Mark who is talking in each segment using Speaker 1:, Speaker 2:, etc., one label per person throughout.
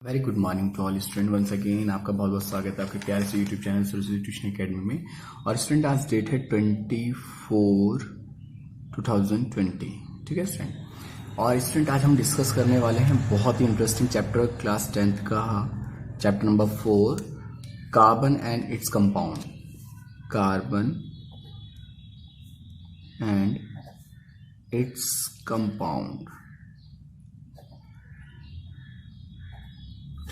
Speaker 1: Very good morning to all student. Once again आपका बहुत बहुत स्वागत है आपके प्यारे से YouTube channel Saraswati tuition academy में। और स्टूडेंट आज डेट है 24/2020। ठीक है स्टूडेंट। और स्टूडेंट आज हम डिस्कस करने वाले हैं बहुत ही इंटरेस्टिंग चैप्टर क्लास 10th का chapter number 4, carbon and its compound. Carbon and its compound.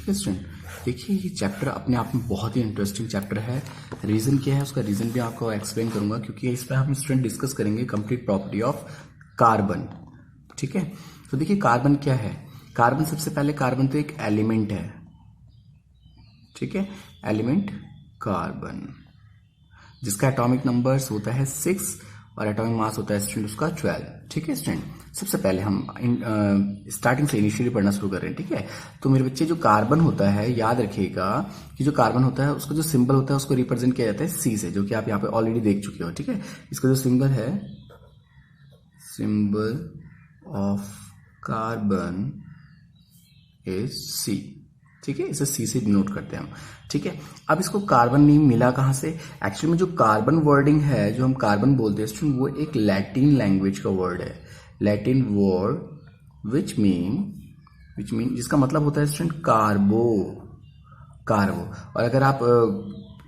Speaker 1: Student देखिए, ये चैप्टर अपने आप में बहुत ही इंटरेस्टिंग चैप्टर है। रीजन क्या है, उसका रीजन भी आपको एक्सप्लेन करूंगा, क्योंकि इस पर हम स्टूडेंट डिस्कस करेंगे कंप्लीट प्रॉपर्टी ऑफ कार्बन। ठीक है, तो देखिए कार्बन क्या है। कार्बन, सबसे पहले कार्बन तो एक एलिमेंट है। ठीक है, एलिमेंट कार्बन, जिसका एटॉमिक नंबर्स होता है 6 और एटॉमिक मास होता है स्टूडेंट उसका 12। ठीक है स्टूडेंट, सबसे पहले हम स्टार्टिंग से इनिशियली पढ़ना शुरू कर रहे हैं। ठीक है, तो मेरे बच्चे जो कार्बन होता है, याद रखिएगा कि जो कार्बन होता है उसका जो सिंबल होता है उसको रिप्रेजेंट किया जाता है सी से, जो कि आप यहाँ पे ऑलरेडी देख चुके हो। ठीक है, इसका जो सिंबल है, symbol of carbon is C. ठीक है, इसे सी से डिनोट करते हैं हम। ठीक है, अब इसको कार्बन नेम मिला कहां से। एक्चुअली में जो कार्बन वर्डिंग है, जो हम कार्बन बोलते हैं स्टूडेंट, वो एक लैटिन लैंग्वेज का वर्ड है। लैटिन वर्ड विच मीन जिसका मतलब होता है स्टूडेंट कार्बो। और अगर आप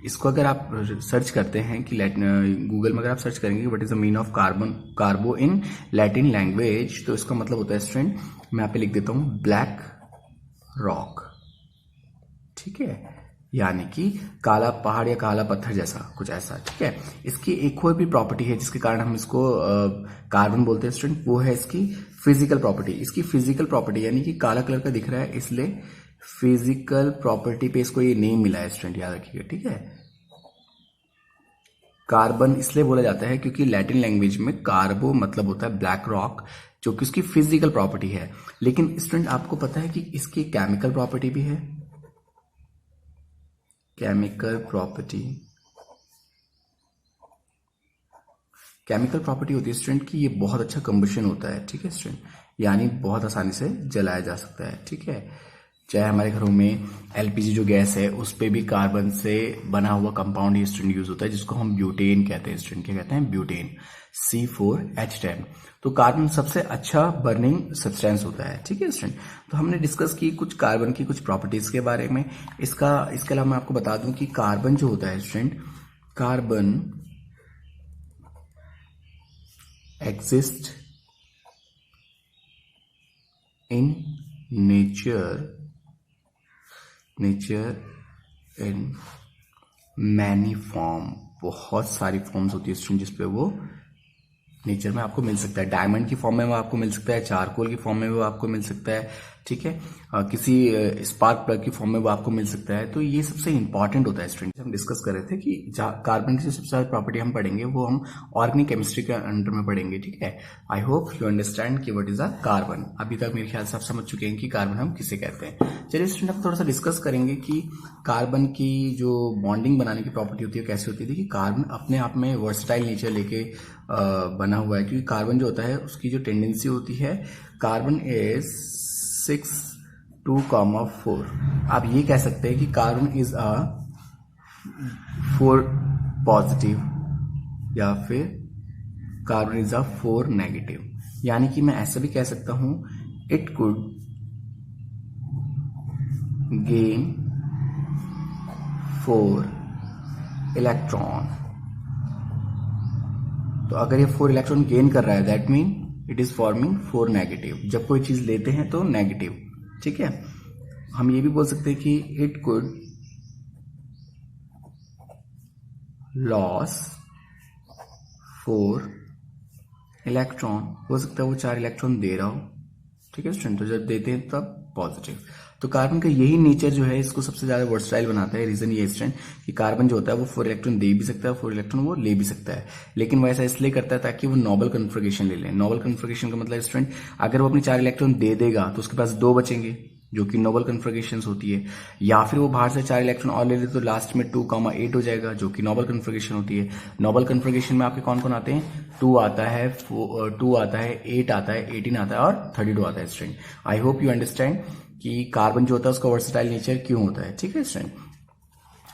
Speaker 1: इसको अगर आप सर्च करते हैं कि गूगल में अगर आप सर्च करेंगे what is the mean of कार्बो in Latin language, तो इसका मतलब होता है स्टूडेंट, मैं यहाँ पे लिख देता हूं, ब्लैक रॉक। ठीक है, यानी कि काला पहाड़ या काला पत्थर जैसा कुछ ऐसा। ठीक है, इसकी एक और भी प्रॉपर्टी है जिसके कारण हम इसको कार्बन बोलते हैं स्टूडेंट, वो है इसकी फिजिकल प्रॉपर्टी। इसकी फिजिकल प्रॉपर्टी यानी कि काला कलर का दिख रहा है, इसलिए फिजिकल प्रॉपर्टी पे इसको ये नेम मिला है स्टूडेंट, याद रखिएगा। ठीक है, कार्बन इसलिए बोला जाता है क्योंकि लैटिन लैंग्वेज में कार्बो मतलब होता है ब्लैक रॉक, जो कि उसकी फिजिकल प्रॉपर्टी है। लेकिन स्टूडेंट आपको पता है कि इसकी केमिकल प्रॉपर्टी भी है। केमिकल प्रॉपर्टी होती है स्टूडेंट कि ये बहुत अच्छा कंबशन होता है। ठीक है स्टूडेंट, यानी बहुत आसानी से जलाया जा सकता है। ठीक है, चाहे हमारे घरों में एलपीजी जो गैस है उस पे भी कार्बन से बना हुआ कंपाउंड ये स्टूडेंट यूज होता है, जिसको हम ब्यूटेन कहते हैं स्टूडेंट। क्या कहते हैं? Butane, C4H10। तो कार्बन सबसे अच्छा बर्निंग सब्सटेंस होता है। ठीक है स्टूडेंट, तो हमने डिस्कस की कुछ कार्बन की कुछ प्रॉपर्टीज के बारे में। इसके अलावा मैं आपको बता दूं कि कार्बन जो होता है student, carbon exist in nature in many form. बहुत सारी फॉर्म्स होती है स्टूडेंट जिसपे वो नेचर में आपको मिल सकता है। डायमंड की फॉर्म में वो आपको मिल सकता है, चारकोल की फॉर्म में वो आपको मिल सकता है। ठीक है, किसी स्पार्क प्लग की फॉर्म में वो आपको मिल सकता है। तो ये सबसे इंपॉर्टेंट होता है स्टूडेंट। हम डिस्कस कर रहे थे कि कार्बन की जो सबसे ज्यादा प्रॉपर्टी हम पढ़ेंगे वो हम ऑर्गेनिक केमिस्ट्री के अंडर में पढ़ेंगे। ठीक है, आई होप यू अंडरस्टैंड कि व्हाट इज अ कार्बन। अभी तक मेरे ख्याल से आप समझ चुके हैं कि कार्बन हम किसे कहते हैं। चलिए स्टूडेंट, अब थोड़ा सा डिस्कस करेंगे कि कार्बन की जो बॉन्डिंग बनाने की प्रॉपर्टी होती है कैसे होती है। देखिए, कार्बन अपने आप में वर्सटाइल नेचर लेके बना हुआ है, क्योंकि कार्बन जो होता है उसकी जो टेंडेंसी होती है, कार्बन इज 6, 2, 4। आप ये कह सकते हैं कि कार्बन इज अ 4 पॉजिटिव या फिर कार्बन इज अ 4 नेगेटिव। यानी कि मैं ऐसा भी कह सकता हूं, इट कुड गेन 4 इलेक्ट्रॉन। तो अगर ये 4 इलेक्ट्रॉन गेन कर रहा है, that mean it is forming 4 negative. जब कोई चीज लेते हैं तो नेगेटिव। ठीक है, हम ये भी बोल सकते हैं कि इट कुड लॉस 4 इलेक्ट्रॉन। हो सकता है वो 4 इलेक्ट्रॉन दे रहा हो। ठीक है स्टूडेंट, तो जब देते हैं तब पॉजिटिव। तो कार्बन का यही नेचर जो है इसको सबसे ज्यादा वर्सटाइल बनाता है। रीजन ये स्टूडेंट कि कार्बन जो होता है वो 4 इलेक्ट्रॉन दे भी सकता है, 4 इलेक्ट्रॉन वो ले भी सकता है। लेकिन वो ऐसा इसलिए करता है ताकि वो नोबल कन्फिगरेशन ले ले। नोबल कन्फिगरेशन का मतलब स्टूडेंट, अगर वो अपने 4 इलेक्ट्रॉन दे देगा तो उसके पास 2 बचेंगे, जो कि नोबल कन्फिगरेशन होती है। या फिर वो बाहर से 4 इलेक्ट्रॉन और ले ले तो लास्ट में 2, 8 हो जाएगा, जो कि नोबल कन्फिगरेशन होती है। नोबल कन्फिगरेशन में आपके कौन कौन आते हैं? 2 आता है, 8 आता है, 18 आता है और 32 आता है student. I hope you understand कि कार्बन जो होता है उसका वर्सेटाइल नेचर क्यों होता है। ठीक है स्टूडेंट,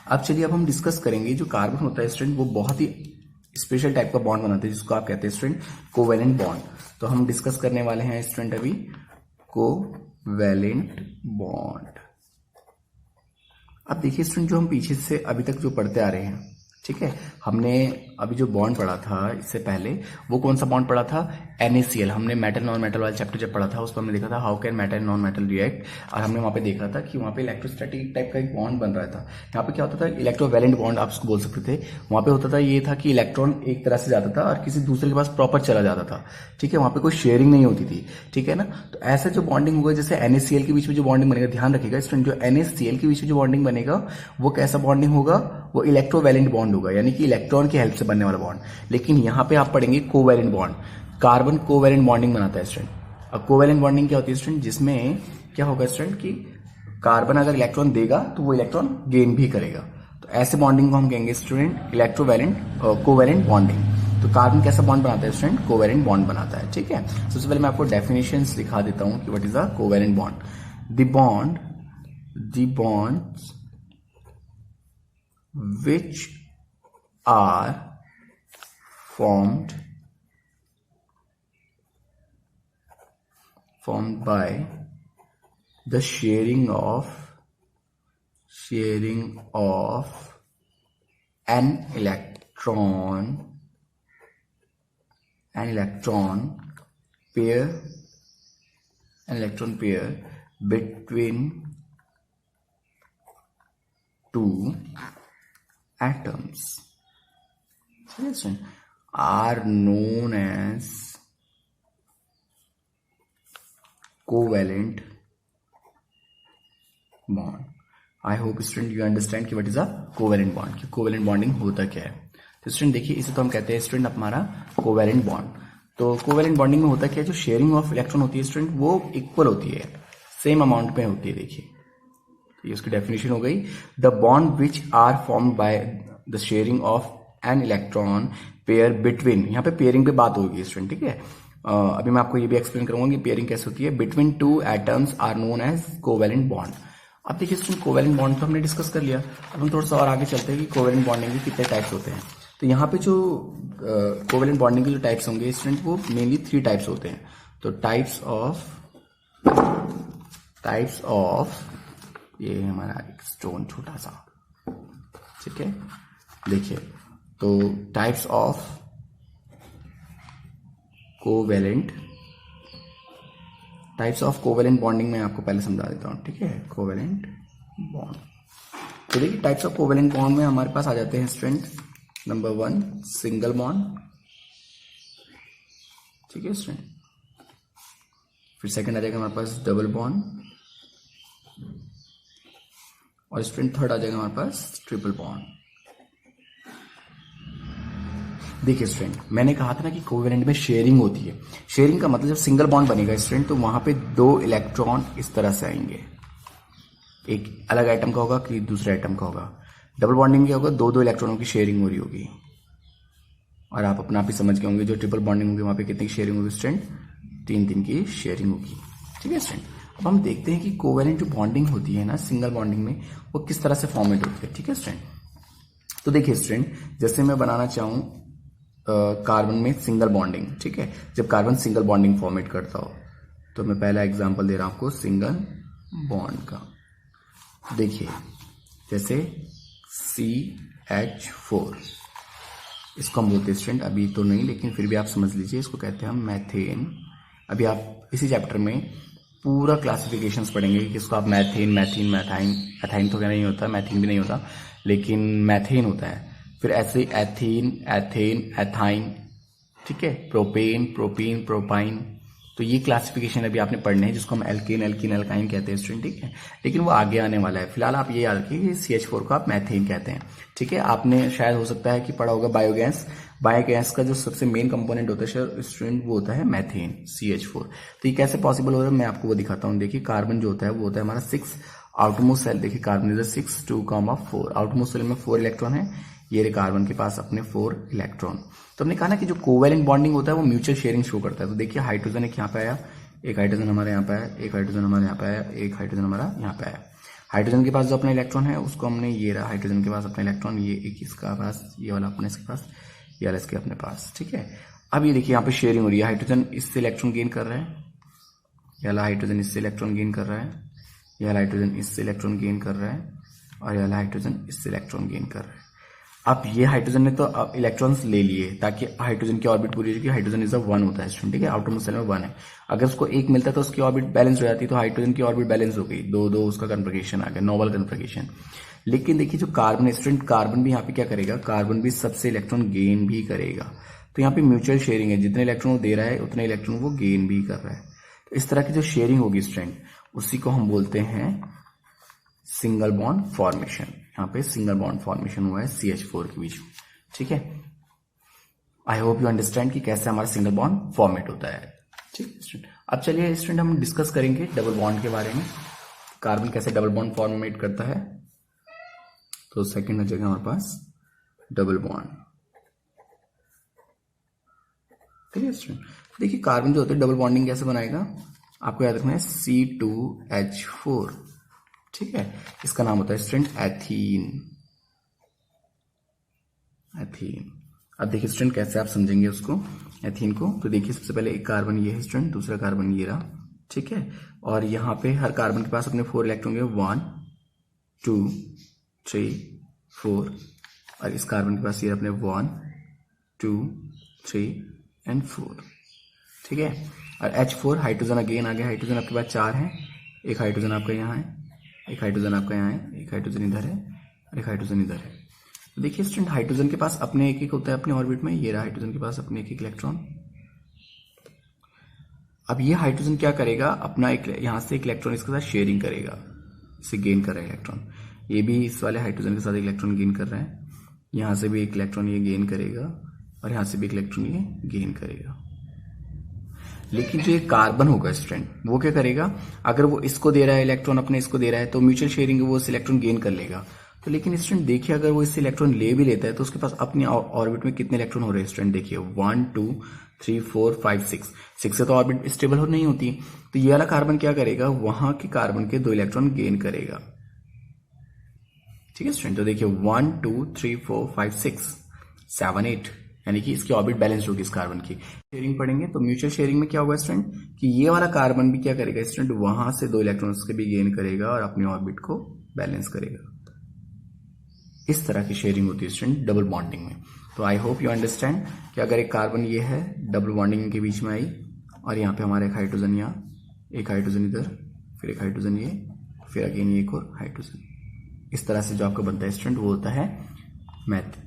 Speaker 1: अब चलिए अब हम डिस्कस करेंगे जो कार्बन होता है स्टूडेंट वो बहुत ही स्पेशल टाइप का बॉन्ड बनाते हैं जिसको आप कहते हैं स्टूडेंट कोवेलेंट बॉन्ड। तो हम डिस्कस करने वाले हैं स्टूडेंट अभी कोवेलेंट बॉन्ड। अब देखिए स्टूडेंट, जो हम पीछे से अभी तक जो पढ़ते आ रहे हैं, ठीक है, हमने अभी जो बॉन्ड पढ़ा था इससे पहले वो कौन सा बॉन्ड पढ़ा था, NaCl। हमने मेटल नॉन मेटल वाला चैप्टर जब पढ़ा था उस पर हमने देखा था how can metal non metal react, और हमने वहां पे देखा था कि वहां पे इलेक्ट्रोस्टैटिक टाइप का एक बॉन्ड बन रहा था। यहाँ पे क्या होता था, इलेक्ट्रोवैलेंट बॉन्ड आप उसको बोल सकते थे। वहां पे होता था ये था कि इलेक्ट्रॉन एक तरह से जाता था और किसी दूसरे के पास प्रॉपर चला जाता था। ठीक है, वहां पे कोई शेयरिंग नहीं होती थी। ठीक है ना, तो ऐसा जो बॉन्डिंग होगा, जैसे NaCl के बीच में जो बॉन्डिंग बनेगा, ध्यान रखिएगा स्टूडेंट, जो NaCl के बीच में जो बॉन्डिंग बनेगा वो कैसा बॉन्डिंग होगा, वो इलेक्ट्रोवैलेंट बॉन्ड होगा, यानी कि इलेक्ट्रॉन की हेल्प से बनने वाला बॉन्ड। लेकिन यहां पे आप पढ़ेंगे covalent bond. Carbon covalent bonding बनाता है स्टूडेंट। अब कोवैलेंट बॉन्डिंग क्या होती है स्टूडेंट, जिसमें क्या होगा स्टूडेंट कि कार्बन अगर इलेक्ट्रॉन देगा तो वो इलेक्ट्रॉन गेन भी करेगा। तो ऐसे बॉन्डिंग को हम कहेंगे स्टूडेंट इलेक्ट्रोवैलेंट कोवैलेंट बॉन्डिंग। तो कार्बन कैसा बॉन्ड बनाता है स्टूडेंट, कोवैलेंट बॉन्ड बनाता है। ठीक है, सबसे पहले मैं आपको डेफिनेशंस दिखा देता हूं कि what is a covalent bond. The bonds which are formed by the sharing of an electron pair between two atoms are known as covalent bond. I hope student you understand कि what is a covalent bond, कि covalent bonding होता क्या है। तो student देखिए, इसे तो हम कहते हैं स्टूडेंट हमारा कोवैलेंट बॉन्ड। तो कोवैलेंट बॉन्डिंग में होता क्या है, जो शेयरिंग ऑफ इलेक्ट्रॉन होती है स्टूडेंट वो इक्वल होती है, सेम अमाउंट में होती है। देखिए ये उसकी डेफिनेशन हो गई, the bond which are formed by the sharing of an electron pair between, यहाँ पे पेयरिंग पे बात होगी स्टूडेंट। ठीक है, अभी मैं आपको ये भी एक्सप्लेन करूंगा कि पेयरिंग कैसे होती है। Between two atoms are known as covalent bond. अब देखिए स्टूडेंट, कोवैलेंट बॉन्ड तो हमने डिस्कस कर लिया। अब हम थोड़ा सा और आगे चलते हैं कि कोवैलेंट बॉन्डिंग के कितने टाइप्स होते हैं। तो यहाँ पे जो कोवैलेंट बॉन्डिंग के जो टाइप्स होंगे स्टूडेंट वो मेनली 3 टाइप्स होते हैं। तो टाइप्स ऑफ ये हमारा एक स्टोन छोटा सा, ठीक है, देखिए, तो टाइप्स ऑफ कोवैलेंट बॉन्डिंग में आपको पहले समझा देता हूं। ठीक है, कोवैलेंट बॉन्ड। तो देखिए टाइप्स ऑफ कोवैलेंट बॉन्ड में हमारे पास आ जाते हैं स्टूडेंट, नंबर 1 सिंगल बॉन्ड, ठीक है स्टूडेंट, फिर सेकंड आ जाएगा हमारे पास डबल बॉन्ड, और स्टूडेंट थर्ड आ जाएगा हमारे पास ट्रिपल बॉन्ड। देखिए स्टूडेंट, मैंने कहा था ना कि कोवैलेंट में शेयरिंग होती है। शेयरिंग का मतलब जब सिंगल बॉन्ड बनेगा स्टूडेंट तो वहां पे 2 इलेक्ट्रॉन इस तरह से आएंगे, एक अलग आइटम का होगा कि दूसरे आइटम का होगा। डबल बॉन्डिंग क्या होगा, 2 इलेक्ट्रॉनों की शेयरिंग हो रही होगी। और आप अपना आप ही समझ के होंगे, जो ट्रिपल बॉन्डिंग होगी वहां पे कितनी शेयरिंग होगी स्टूडेंट, 3 की शेयरिंग होगी। ठीक है स्टूडेंट, अब हम देखते हैं कि कोवैलेंट जो बॉन्डिंग होती है ना सिंगल बॉन्डिंग में, वो किस तरह से फॉर्मेट होती है। ठीक है स्टूडेंट, तो देखिए स्टूडेंट, जैसे मैं बनाना चाहूं कार्बन में सिंगल बॉन्डिंग, ठीक है, जब कार्बन सिंगल बॉन्डिंग फॉर्मेट करता हो, तो मैं पहला एग्जांपल दे रहा हूं आपको सिंगल बॉन्ड का। देखिए जैसे CH4, इसको हम बोलते हैं स्टूडेंट, अभी तो नहीं लेकिन फिर भी आप समझ लीजिए, इसको कहते हैं हम मैथेन। अभी आप इसी चैप्टर में पूरा क्लासिफिकेशंस पढ़ेंगे कि इसको आप मैथेन, मैथीन, मैथाइन, एथाइन तो क्या नहीं होता, मैथीन भी नहीं होता, लेकिन मैथेन होता है। फिर ऐसे एथीन, एथेन, एथाइन, ठीक है, प्रोपेन, प्रोपीन, प्रोपाइन। तो ये क्लासिफिकेशन अभी आपने पढ़ने हैं, जिसको हम एल्केन, एल्कीन, एल्काइन कहते हैं स्टूडेंट। ठीक है, लेकिन वो आगे आने वाला है। फिलहाल आप ये याद रखिए कि CH4 को आप मैथेन कहते हैं। ठीक है, आपने शायद हो सकता है कि पढ़ा होगा बायोगैस। बायोगैस का जो सबसे मेन कंपोनेंट होता है स्टूडेंट वो होता है मैथेन, CH4। तो ये कैसे पॉसिबल हो रहा है मैं आपको वो दिखाता हूँ। देखिए कार्बन जो होता है वो होता है हमारा 6 आउटमोस्ट सेल। देखिए कार्बन इज 6 2, 4 आउटमोस्ट सेल में 4 इलेक्ट्रॉन है। ये रहे कार्बन के पास अपने 4 इलेक्ट्रॉन। तो हमने कहा ना कि जो कोवैलेंट बॉन्डिंग होता है वो म्यूचुअल शेयरिंग शो करता है। तो देखिए हाइड्रोजन एक यहाँ पे आया, एक हाइड्रोजन हमारे यहाँ पे आया, एक हाइड्रोजन हमारे यहाँ पे आया, एक हाइड्रोजन हमारा यहाँ पे आया। हाइड्रोजन के पास जो अपना इलेक्ट्रॉन है उसको हमने, ये रहा हाइड्रोजन के पास अपना इलेक्ट्रॉन, ये एक इसका पास, ये वाला अपने इसके पास, ये वाला इसके अपने पास, ठीक है। अब ये देखिए यहाँ पे शेयरिंग हो रही है, हाइड्रोजन इससे इलेक्ट्रॉन गेन कर रहा है, ये वाला हाइड्रोजन इससे इलेक्ट्रॉन गेन कर रहा है, ये वाला हाइड्रोजन इससे इलेक्ट्रॉन गेन कर रहा है, और ये वाला हाइड्रोजन इससे इलेक्ट्रॉन गेन कर रहा है। अब ये हाइड्रोजन ने तो इलेक्ट्रॉन्स ले लिए ताकि हाइड्रोजन की ऑर्बिट पूरी हो जाएगी। हाइड्रोजन इज अ 1 होता है स्टूडेंट, ठीक है, आउटर मोस्ट सेल में 1 है। अगर उसको 1 मिलता तो उसकी ऑर्बिट बैलेंस हो जाती, तो हाइड्रोजन की ऑर्बिट बैलेंस हो गई, 2-2 उसका कन्फिगरेशन आ गया, नोबल कन्फिगरेशन। लेकिन देखिए जो कार्बन है स्टूडेंट, कार्बन भी यहाँ पे क्या करेगा, कार्बन भी सबसे इलेक्ट्रॉन गेन भी करेगा। तो यहाँ पे म्यूचुअल शेयरिंग है, जितने इलेक्ट्रॉन वो दे रहा है उतने इलेक्ट्रॉन वो गेन भी कर रहा है। तो इस तरह की जो शेयरिंग होगी स्टूडेंट, उसी को हम बोलते हैं सिंगल बॉन्ड फॉर्मेशन। यहाँ पे सिंगल बॉन्ड फॉर्मेशन हुआ है CH4 के बीच में, ठीक है। आई होप यू अंडरस्टैंड कि कैसे हमारा सिंगल बॉन्ड फॉर्मेट होता है, ठीक है स्टूडेंट। अब चलिए स्टूडेंट हम डिस्कस करेंगे डबल बॉन्ड के बारे में, कार्बन कैसे डबल बॉन्ड फॉर्मेट करता है। तो सेकंड हो जाएगा हमारे पास डबल बॉन्ड, ठीक है स्टूडेंट। देखिए कार्बन जो होता है डबल बॉन्डिंग कैसे बनाएगा, आपको याद रखना है C2H4, ठीक है। इसका नाम होता है स्टूडेंट एथीन, एथीन। अब देखिए स्टूडेंट कैसे आप समझेंगे उसको, एथीन को। तो देखिए सबसे पहले एक कार्बन ये है स्टूडेंट, दूसरा कार्बन ये रहा, ठीक है। और यहाँ पे हर कार्बन के पास अपने 4 इलेक्ट्रॉन होंगे, 1 2 3 4, और इस कार्बन के पास ये अपने 1 2 3 एंड 4, ठीक है। और H4 हाइड्रोजन अगेन आ गया, हाइड्रोजन आपके पास 4 है, एक हाइड्रोजन आपका यहाँ है, एक हाइड्रोजन आपका यहाँ है, एक हाइड्रोजन इधर है, और एक हाइड्रोजन इधर है। तो देखिए स्टूडेंट हाइड्रोजन के पास अपने एक एक होता है अपने ऑर्बिट में, ये रहा हाइड्रोजन के पास अपने एक एक इलेक्ट्रॉन। अब ये हाइड्रोजन क्या करेगा, अपना एक यहां से एक इलेक्ट्रॉन इसके साथ शेयरिंग करेगा, इसे गेन कर रहा है इलेक्ट्रॉन। ये भी इस वाले हाइड्रोजन के साथ एक इलेक्ट्रॉन गेन कर रहा है, यहां से भी एक इलेक्ट्रॉन ये गेन करेगा, और यहां से भी एक इलेक्ट्रॉन ये गेन करेगा। लेकिन जो ये कार्बन होगा स्टूडेंट, वो क्या करेगा, अगर वो इसको दे रहा है इलेक्ट्रॉन, अपने इसको दे रहा है, तो म्यूचुअल शेयरिंग वो इस इलेक्ट्रॉन गेन कर लेगा। तो लेकिन स्टूडेंट देखिए अगर वो इससे इलेक्ट्रॉन ले भी लेता है तो उसके पास अपनी ऑर्बिट में कितने इलेक्ट्रॉन हो रहे हैं स्टूडेंट, देखिए 1 2 3 4 5 6 से तो ऑर्बिट स्टेबल हो नहीं होती। तो ये वाला कार्बन क्या करेगा, वहां के कार्बन के 2 इलेक्ट्रॉन गेन करेगा, ठीक है स्टूडेंट। तो देखिए 1 2 3 4 5 6 7 8, यानी कि इसकी ऑर्बिट बैलेंस होगी इस कार्बन की। शेयरिंग पढ़ेंगे तो म्यूचुअल शेयरिंग में क्या होगा स्टूडेंट, कि ये वाला कार्बन भी क्या करेगा स्टूडेंट, वहां से 2 इलेक्ट्रॉन्स के भी गेन करेगा और अपनी ऑर्बिट को बैलेंस करेगा। इस तरह की शेयरिंग होती है स्टूडेंट डबल बॉन्डिंग में। तो आई होप यू अंडरस्टैंड कि अगर एक कार्बन ये है डबल बॉन्डिंग के बीच में आई, और यहाँ पे हमारा एक हाइड्रोजन, यहाँ एक हाइड्रोजन इधर, फिर एक हाइड्रोजन ये, फिर अगेन ये एक और हाइड्रोजन, इस तरह से जो आपका बनता है स्टूडेंट वो होता है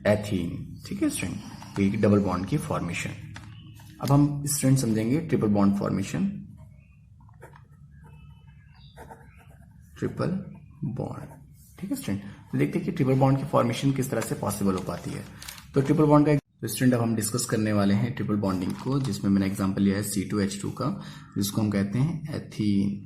Speaker 1: एथीन, ठीक है स्टूडेंट। एक डबल बॉन्ड की फॉर्मेशन। अब हम स्टूडेंट समझेंगे triple bond formation, triple bond, ठीक है स्टूडेंट। तो देखते हैं कि ट्रिपल बॉन्ड की फॉर्मेशन किस तरह से पॉसिबल हो पाती है। तो ट्रिपल बॉन्ड का स्टूडेंट अब हम डिस्कस करने वाले हैं ट्रिपल बॉन्डिंग को, जिसमें मैंने एग्जांपल लिया है C2H2 का, जिसको हम कहते हैं एथीन।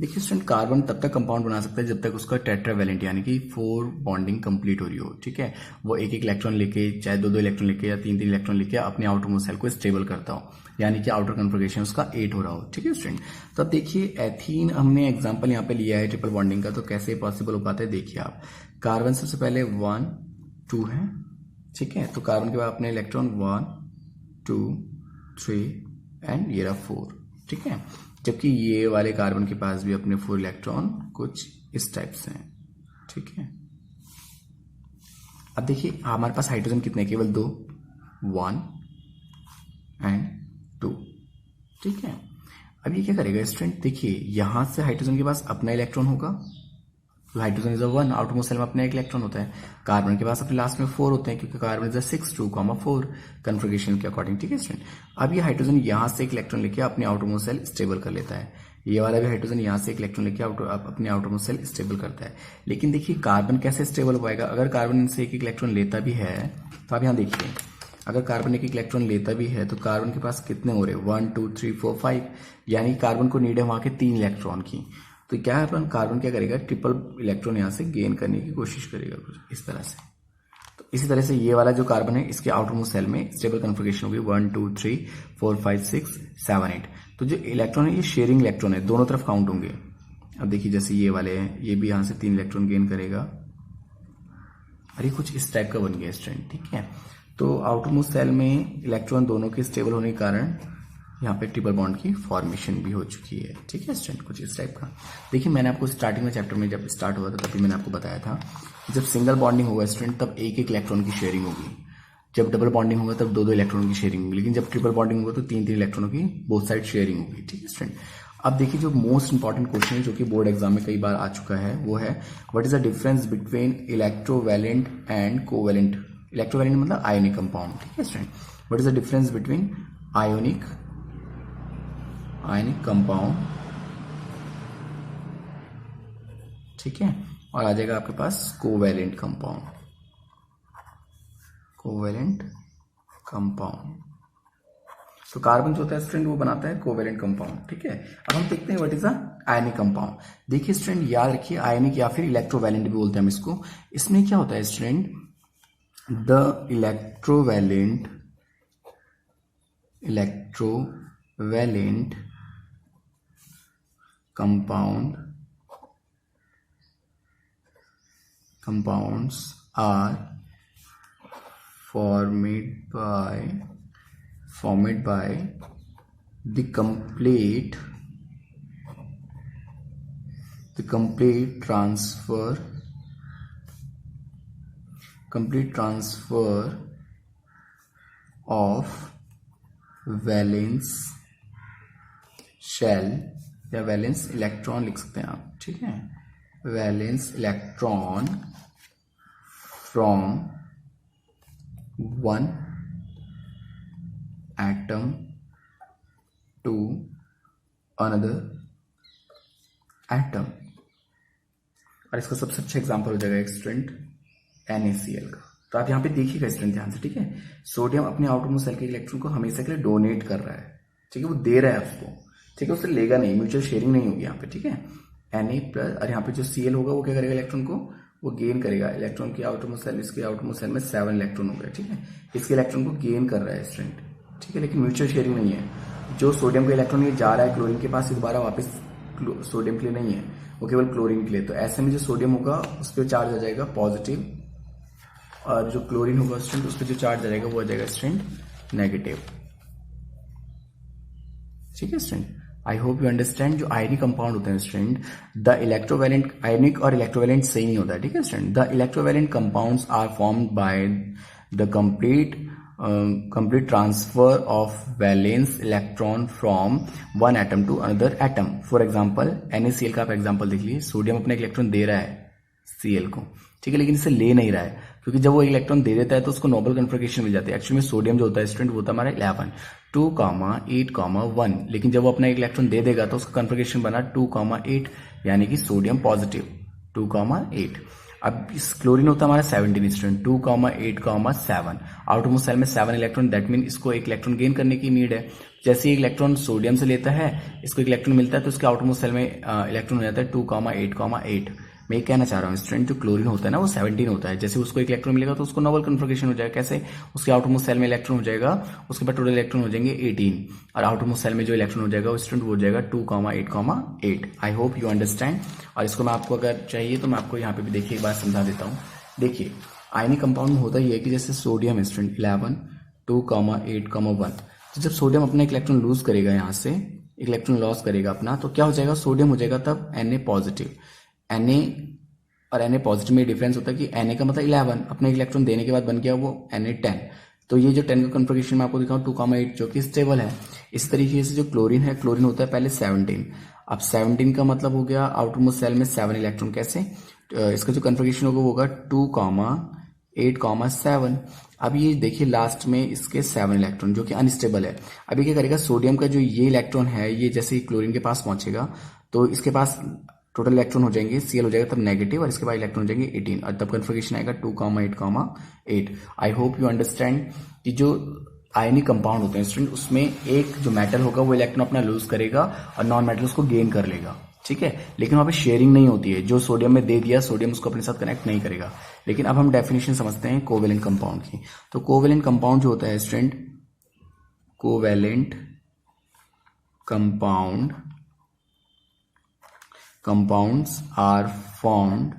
Speaker 1: देखिए स्टूडेंट कार्बन तब तक कंपाउंड बना सकता है जब तक उसका टेट्रावैलेंट यानी कि 4 बॉन्डिंग कंप्लीट हो रही हो, ठीक है। वो एक एक इलेक्ट्रॉन लेके, चाहे 2-2 इलेक्ट्रॉन लेके या 3-3 इलेक्ट्रॉन लेके अपने आउटर मोस्ट शेल को स्टेबल करता हो, यानी कि आउटर कन्फिगरेशन उसका 8 हो रहा हो, ठीक है स्टूडेंट। तो अब देखिए एथीन हमने एग्जाम्पल यहाँ पे लिया है ट्रिपल बॉन्डिंग का, तो कैसे पॉसिबल हो पाता है देखिए आप। कार्बन सबसे पहले 1 2 है, ठीक है। तो कार्बन के बाद अपने इलेक्ट्रॉन 1 2 3 एंड ये रहा 4, ठीक है। जबकि ये वाले कार्बन के पास भी अपने 4 इलेक्ट्रॉन कुछ इस टाइप से हैं, ठीक है। अब देखिए हमारे पास हाइड्रोजन कितने, केवल 2, 1 एंड 2, ठीक है। अब ये क्या करेगा स्टूडेंट, देखिए यहां से हाइड्रोजन के पास अपना इलेक्ट्रॉन होगा, तो hydrogen is 1, outermost shell में अपना एक इलेक्ट्रॉन होता है। कार्बन के पास अपने लास्ट में 4 होते हैं क्योंकि कार्बन इज 6 2 4 कन्फिगरेशन के अकॉर्डिंग, ठीक है स्टूडेंट। अब ये हाइड्रोजन यहां से एक इलेक्ट्रॉन लेके अपने आउटर मोस्ट शेल स्टेबल कर लेता है, ये वाला भी हाइड्रोजन यहां से एक इलेक्ट्रॉन लेके अपने आउटर मोस्ट शेल स्टेबल करता है। लेकिन देखिए कार्बन कैसे स्टेबल हो पाएगा, अगर कार्बन इनसे एक एक इलेक्ट्रॉन लेता भी है, तो आप यहां देखिए अगर कार्बन एक इलेक्ट्रॉन लेता भी है तो कार्बन के पास कितने हो रहे हैं 1 2 3 4 5, यानी कार्बन को नीड है वहां के 3 इलेक्ट्रॉन की। तो क्या है कार्बन क्या करेगा, ट्रिपल इलेक्ट्रॉन यहां से गेन करने की कोशिश करेगा कुछ इस तरह से। तो इसी तरह से ये वाला जो कार्बन है इसके आउटर मोस्ट सेल में स्टेबल कन्फिगरेशन होगी 1 2 3 4 5 6 7 8। तो जो इलेक्ट्रॉन है ये शेयरिंग इलेक्ट्रॉन है, दोनों तरफ काउंट होंगे। अब देखिए जैसे ये वाले हैं, ये भी यहाँ से 3 इलेक्ट्रॉन गेन करेगा और ये कुछ इस टाइप का बन गया स्ट्रैंड, ठीक है। तो आउटर मोस्ट सेल में इलेक्ट्रॉन दोनों के स्टेबल होने के कारण यहाँ पे ट्रिपल बॉन्ड की फॉर्मेशन भी हो चुकी है, ठीक है स्टूडेंट, कुछ इस टाइप का। देखिए मैंने आपको स्टार्टिंग में चैप्टर में जब स्टार्ट हुआ था तभी मैंने आपको बताया था कि जब सिंगल बॉन्डिंग होगा स्टूडेंट तब एक एक इलेक्ट्रॉन की शेयरिंग होगी, जब डबल बॉन्डिंग होगा तब दो दो इलेक्ट्रॉन की शेयरिंग होगी, लेकिन जब ट्रिपल बॉन्डिंग होगा तो तीन तीन इलेक्ट्रॉनों की बोथ साइड शेयरिंग होगी, ठीक है स्टूडेंट। अब देखिए जो मोस्ट इंपॉर्टेंट क्वेश्चन है जो कि बोर्ड एग्जाम में कई बार आ चुका है वो है what is the difference between electrovalent and covalent. Electrovalent मतलब आयोनिक कंपाउंड, ठीक है student. What is the difference between ionic compound, ठीक है, और आ जाएगा आपके पास कोवैलेंट कंपाउंड। कोवैलेंट कंपाउंड तो कार्बन जो होता है स्टूडेंट वो बनाता है कोवैलेंट कंपाउंड, ठीक है। अब हम देखते हैं what is a ionic compound. देखिए स्टूडेंट याद रखिए आयनिक या फिर इलेक्ट्रोवैलेंट भी बोलते हैं हम इसको। इसमें क्या होता है student, the electrovalent compounds are formed by the complete transfer of valence shell या वैलेंस इलेक्ट्रॉन लिख सकते हैं आप, ठीक है, valence electron from one atom to another atom. और इसका सबसे अच्छा एग्जांपल हो जाएगा एक स्टूडेंट NaCl का। तो आप यहाँ पे देखिएगा स्टूडेंट ध्यान से, ठीक है। सोडियम अपने आउटर मोस्ट सेल के इलेक्ट्रॉन को हमेशा के लिए डोनेट कर रहा है, ठीक है, वो दे रहा है उसको, ठीक है, उससे लेगा नहीं, म्यूचुअल शेयरिंग नहीं होगी यहाँ पे, ठीक है। Na+ और यहाँ पे जो Cl होगा वो क्या करेगा, इलेक्ट्रॉन को वो गेन करेगा। इलेक्ट्रॉन की आउटर मोस्ट सेल, इसके आउटर मोस्ट सेल में 7 इलेक्ट्रॉन हो गए, ठीक है, इसके इलेक्ट्रॉन को गेन कर रहा है स्टूडेंट, ठीक है, लेकिन म्यूचुअल शेयरिंग नहीं है। जो सोडियम का इलेक्ट्रॉन ये जा रहा है क्लोरीन के पास, दोबारा वापस सोडियम के लिए नहीं है, वो केवल क्लोरीन के लिए। तो ऐसे में जो सोडियम होगा उस पर चार्ज आ जाएगा पॉजिटिव, और जो क्लोरीन होगा स्टूडेंट उस पर जो चार्ज आ जाएगा वो आ जाएगा स्टूडेंट नेगेटिव, ठीक है student. I hope you understand. जो आयनिक कंपाउंड होते हैं स्टूडेंट, द इलेक्ट्रोवैलेंट, आयनिक और इलेक्ट्रोवैलेंट सही नहीं होता है, ठीक है student. The electrovalent compounds are formed by the complete transfer of valence electron from one atom to another atom. For example, NaCl का आप एग्जांपल देख लीजिए, सोडियम अपना इलेक्ट्रॉन दे रहा है Cl को, ठीक है, लेकिन इसे ले नहीं रहा है, क्योंकि जब वो इलेक्ट्रॉन दे देता है तो उसको नोबल कन्फिगरेशन मिल जाती है। एक्चुअली में सोडियम जो होता है स्टूडेंट वो होता है हमारा 11 2, 8, 1, लेकिन जब वो अपना इलेक्ट्रॉन दे देगा तो उसका कन्फिगरेशन बना 2, 8, यानी कि सोडियम पॉजिटिव 2, 8। अब इस क्लोरीन होता है हमारा 17 स्टूडेंट 2, 8, 7। आउटर मोस्ट सेल में 7 इलेक्ट्रॉन, दैट मीन इसको एक इलेक्ट्रॉन गेन करने की नीड है। जैसे एक इलेक्ट्रॉन सोडियम से लेता है, इसको एक इलेक्ट्रॉन मिलता है तो उसके आउटर मोस्ट सेल में इलेक्ट्रॉन हो जाता है 2, 8, 8। मैं ये कहना चाह रहा हूँ स्टूडेंट, जो क्लोरीन होता है ना वो 17 होता है, जैसे उसको एक इलेक्ट्रॉन मिलेगा तो उसको नोबल कन्फिगरेशन हो जाएगा। कैसे, उसके आउटर मोस्ट सेल में इलेक्ट्रॉन हो जाएगा, उसके बाद टोटल इलेक्ट्रॉन हो जाएंगे 18, और आउटर मोस्ट सेल में जो इलेक्ट्रॉन हो जाएगा वो स्टूडेंट वो हो जाएगा 2, 8, 8। I hope you understand. और इसको मैं आपको अगर चाहिए तो मैं आपको यहाँ पे भी देखिए एक बार समझा देता हूँ। देखिए आयनिक कंपाउंड में होता ही है कि जैसे सोडियम है स्टूडेंट 11, 2, 8, 1, तो जब सोडियम अपना इलेक्ट्रॉन लूज करेगा, यहाँ से इलेक्ट्रॉन लॉस करेगा अपना, तो क्या हो जाएगा, सोडियम हो जाएगा तब Na पॉजिटिव। Na और Na पॉजिटिव में डिफरेंस होता है कि Na का मतलब 11 अपने इलेक्ट्रॉन देने के बाद बन गया वो Na 10। तो ये जो 10 का कन्फिगरेशन मैं आपको दिखाऊं 2, 8 जो कि स्टेबल है। इस तरीके से जो क्लोरीन है, क्लोरीन होता है पहले 17, अब 17 का मतलब हो गया आउटर मोस्ट सेल में 7 इलेक्ट्रॉन। कैसे, इसका जो कन्फिगरेशन होगा वो होगा 2, 8, 7। अब ये देखिए लास्ट में इसके 7 इलेक्ट्रॉन जो कि अनस्टेबल है। अभी क्या करेगा, सोडियम का जो ये इलेक्ट्रॉन है ये जैसे ही क्लोरीन के पास पहुंचेगा तो इसके पास टोटल इलेक्ट्रॉन हो जाएंगे, Cl हो जाएगा तब नेगेटिव, और इसके बाद इलेक्ट्रॉन हो जाएंगे 18, और तब कन्फिगरेशन आएगा 2, 8, 8। आई होप यू अंडरस्टैंड कि जो आयनिक कंपाउंड होते हैं स्टूडेंट उसमें एक जो मेटल होगा वो इलेक्ट्रॉन अपना लूज करेगा और नॉन मेटल उसको गेन कर लेगा, ठीक है, लेकिन वहां पे शेयरिंग नहीं होती है। जो सोडियम में दे दिया, सोडियम उसको अपने साथ कनेक्ट नहीं करेगा। लेकिन अब हम डेफिनेशन समझते हैं कोवेलेंट कंपाउंड की। तो कोवेलेंट कंपाउंड जो होता है student, covalent compounds are formed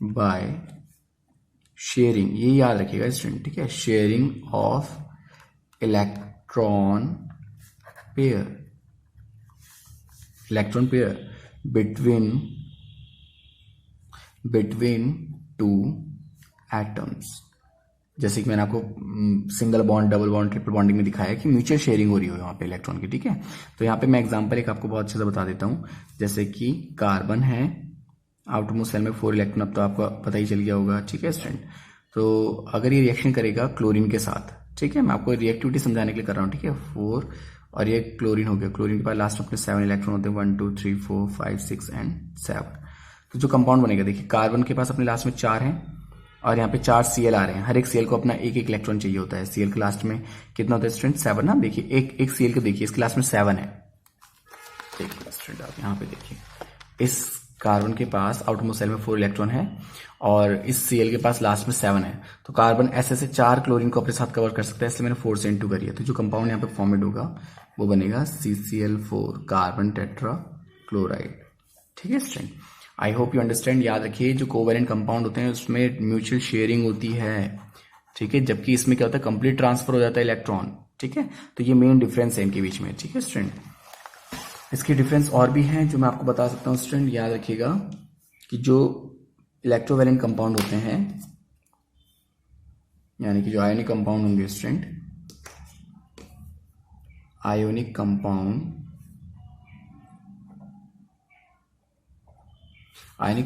Speaker 1: by sharing, ये याद रखिएगा स्टूडेंट, ठीक है, sharing of electron pair between two atoms. जैसे कि मैंने आपको single bond, double bond, triple bonding में दिखाया कि म्यूचुअल शेयरिंग हो रही हो यहाँ पे इलेक्ट्रॉन की, ठीक है। तो यहाँ पे मैं एग्जांपल एक आपको बहुत अच्छे से बता देता हूँ। जैसे कि कार्बन है, आउटरमोस्ट शेल में 4 इलेक्ट्रॉन, अब तो आपको पता ही चल गया होगा, ठीक है स्टूडेंट। तो अगर ये रिएक्शन करेगा क्लोरीन के साथ, ठीक है, मैं आपको रिएक्टिविटी समझाने के लिए कर रहा हूँ, ठीक है। 4 और ये क्लोरीन हो गया, क्लोरीन के पास लास्ट में अपने 7 इलेक्ट्रॉन होते हैं, 1 2 3 4 5 6 एंड 7। तो जो कंपाउंड बनेगा, देखिए कार्बन के पास अपने लास्ट में 4 हैं और यहाँ पे 4 Cl आ रहे हैं। हर एक Cl को अपना एक इलेक्ट्रॉन चाहिए होता है। Cl के लास्ट में कितना होता है स्टूडेंट? 7 ना। देखिए एक Cl को देखिए, इसके लास्ट में 7 है। देखिए स्टूडेंट आप यहाँ पे देखिए, इस कार्बन के पास आउटरमोस्ट शेल में 4 इलेक्ट्रॉन है और इस Cl के पास लास्ट में 7 है। तो कार्बन ऐसे 4 क्लोरीन को अपने साथ कवर कर सकता है, इसलिए मैंने 4 से इंटू करी है। तो जो कंपाउंड यहाँ पे फॉर्मेड होगा वो बनेगा CCl4 कार्बन टेट्रा क्लोराइड, ठीक है student. I hope you understand. याद रखिए जो कोवेलेंट कंपाउंड होते हैं उसमें म्यूचुअल शेयरिंग होती है, ठीक है, जबकि इसमें क्या होता है, कंप्लीट ट्रांसफर हो जाता है इलेक्ट्रॉन, ठीक है। तो ये मेन डिफरेंस है इनके बीच में, ठीक है स्टूडेंट। इसके डिफरेंस और भी हैं जो मैं आपको बता सकता हूँ स्टूडेंट। याद रखिएगा कि जो इलेक्ट्रोवैलेंट कंपाउंड होते हैं, यानी कि जो आयोनिक कंपाउंड होंगे student, ionic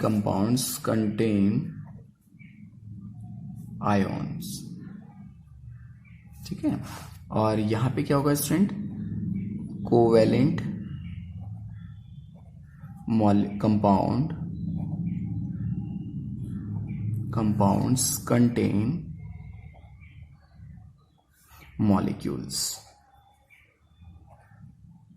Speaker 1: compounds contain ions, ठीक है। और यहां पे क्या होगा student, covalent compounds contain molecules,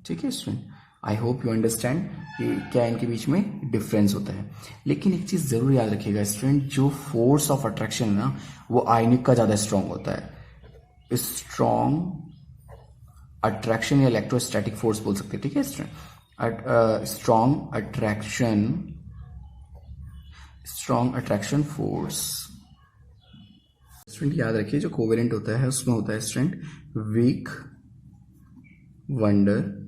Speaker 1: ठीक है student. I hope you understand कि क्या इनके बीच में डिफरेंस होता है। लेकिन एक चीज जरूर याद रखिएगा स्टूडेंट, जो फोर्स ऑफ अट्रैक्शन है ना, वो आयनिक का ज्यादा स्ट्रांग होता है। स्ट्रांग अट्रैक्शन या इलेक्ट्रोस्टैटिक फोर्स बोल सकते हैं, ठीक है student. Strong attraction force student, याद रखिए जो कोवेलेंट होता है उसमें होता है student weak van der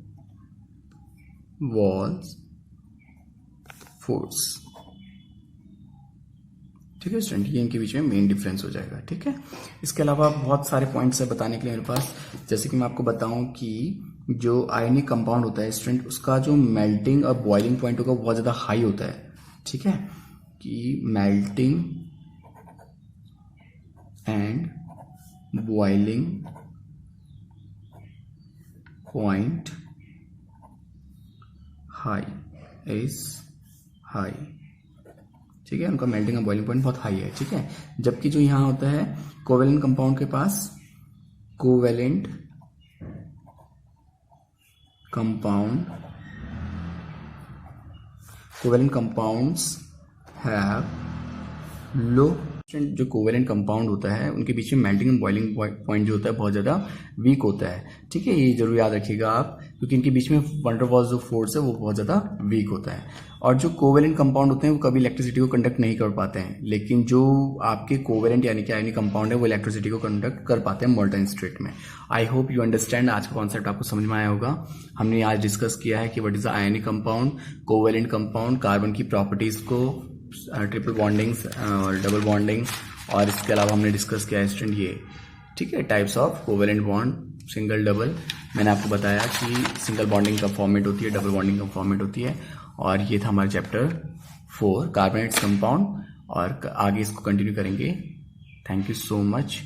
Speaker 1: Waals force, ठीक है स्टूडेंट। ये इनके बीच में मेन डिफरेंस हो जाएगा, ठीक है। इसके अलावा बहुत सारे पॉइंट्स है बताने के लिए मेरे पास। जैसे कि मैं आपको बताऊं कि जो आयनिक कंपाउंड होता है स्टूडेंट, उसका जो मेल्टिंग और बॉइलिंग पॉइंट होगा वो बहुत ज्यादा हाई होता है, ठीक है, कि melting and boiling point high, ठीक है, उनका मेल्टिंग और बॉइलिंग पॉइंट बहुत हाई है, ठीक है। जबकि जो यहां होता है कोवेलेंट कंपाउंड के पास, कोवेलेंट कंपाउंड्स हैव लो, जो कोवेलेंट कंपाउंड होता है उनके बीच में मेल्टिंग एंड बॉइलिंग पॉइंट जो होता है बहुत ज्यादा वीक होता है, ठीक है। ये जरूर याद रखिएगा आप, क्योंकि इनके बीच में वंडर वाल्स वॉल्स जो फोर्स है वो बहुत ज्यादा वीक होता है। और जो कोवेलेंट कंपाउंड होते हैं वो कभी इलेक्ट्रिसिटी को कंडक्ट नहीं कर पाते हैं, लेकिन जो आपके कोवेलेंट यानी कि आयनिक कंपाउंड है वो इलेक्ट्रिसिटी को कंडक्ट कर पाते हैं मोल्टन स्टेट में। I hope you understand. आज का कॉन्सेप्ट आपको समझ में आया होगा। हमने आज डिस्कस किया है कि what is the ionic compound, covalent compound, carbon की प्रॉपर्टीज को, ट्रिपल बॉन्डिंग्स और डबल बॉन्डिंग, और इसके अलावा हमने डिस्कस किया है स्टूडेंट ये, ठीक है, types of covalent bond, single double. मैंने आपको बताया कि सिंगल बॉन्डिंग का फॉर्मेट होती है, डबल बॉन्डिंग का फॉर्मेट होती है। और ये था हमारा चैप्टर 4 कार्बोनेट्स कंपाउंड, और आगे इसको कंटिन्यू करेंगे। Thank you so much.